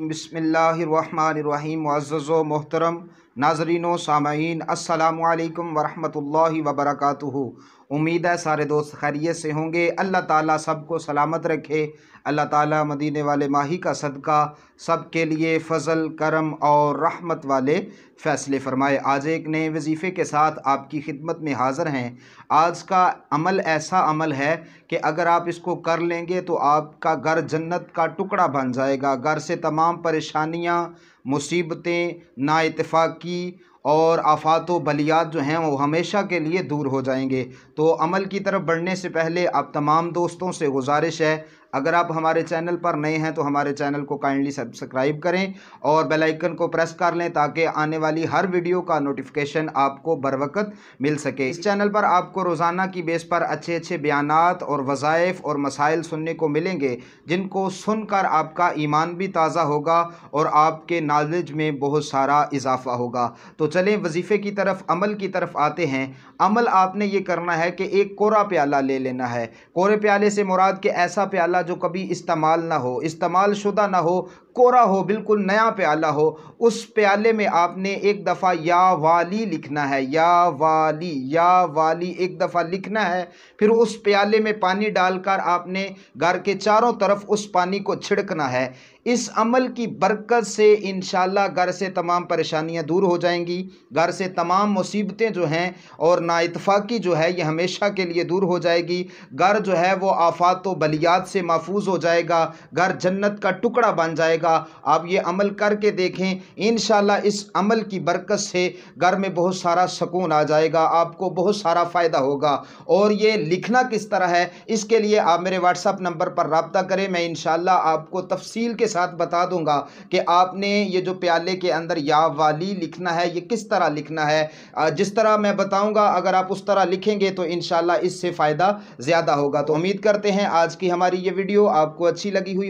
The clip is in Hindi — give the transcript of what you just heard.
बिस्मिल्लाहिर्रहमानिर्रहीम। मुअज़्ज़ज़ व मोहतरम नाज़रीन व सामईन, अस्सलामु अलैकुम वरहमतुल्लाहि वबरकातुहू। उम्मीद है सारे दोस्त खैरियत से होंगे। अल्लाह ताला सबको सलामत रखे। अल्लाह ताला मदीने वाले माही का सदका सब के लिए फ़ज़ल करम और रहमत वाले फ़ैसले फ़रमाए। आज एक नए वजीफ़े के साथ आपकी खिदमत में हाज़िर हैं। आज का अमल ऐसा अमल है कि अगर आप इसको कर लेंगे तो आपका घर जन्नत का टुकड़ा बन जाएगा। घर से तमाम परेशानियाँ, मुसीबतें, नाइत्तेफ़ाक़ी और आफ़ात व बलियात जो हैं वो हमेशा के लिए दूर हो जाएंगे। तो अमल की तरफ बढ़ने से पहले आप तमाम दोस्तों से गुजारिश है, अगर आप हमारे चैनल पर नए हैं तो हमारे चैनल को काइंडली सब्सक्राइब करें और बेल आइकन को प्रेस कर लें ताकि आने वाली हर वीडियो का नोटिफिकेशन आपको बर वक्त मिल सके। इस चैनल पर आपको रोज़ाना की बेस पर अच्छे अच्छे बयानात और वज़ाइफ और मसाइल सुनने को मिलेंगे, जिनको सुनकर आपका ईमान भी ताज़ा होगा और आपके नॉलेज में बहुत सारा इजाफ़ा होगा। तो चलें वजीफ़े की तरफ, अमल की तरफ आते हैं। अमल आपने ये करना है कि एक कोरा प्याला ले लेना है। कोरे प्याले से मुराद कि ऐसा प्याला जो कभी इस्तेमाल ना हो, इस्तेमाल शुदा ना हो, कोरा हो, बिल्कुल नया प्याला हो। उस प्याले में आपने एक दफ़ा या वाली लिखना है, या वाली एक दफ़ा लिखना है। फिर उस प्याले में पानी डालकर आपने घर के चारों तरफ उस पानी को छिड़कना है। इस अमल की बरकत से इंशाअल्लाह घर से तमाम परेशानियां दूर हो जाएंगी। घर से तमाम मुसीबतें जो हैं और नाइत्तेफ़ाक़ी जो है ये हमेशा के लिए दूर हो जाएगी। घर जो है वो आफ़ात व बलियात से महफूज हो जाएगा। घर जन्नत का टुकड़ा बन जाएगा। आप ये अमल करके देखें, इंशाअल्लाह इस अमल की बरकत से घर में बहुत सारा सुकून आ जाएगा, आपको बहुत सारा फ़ायदा होगा। और ये लिखना किस तरह है, इसके लिए आप मेरे व्हाट्सएप नंबर पर रब्ता करें। मैं इंशाअल्लाह आपको तफसील के साथ बता दूंगा कि आपने ये जो प्याले के अंदर या वाली लिखना है ये किस तरह लिखना है। जिस तरह मैं बताऊंगा अगर आप उस तरह लिखेंगे तो इंशाअल्लाह इससे फ़ायदा ज़्यादा होगा। तो उम्मीद करते हैं आज की हमारी ये वीडियो आपको अच्छी लगी हुई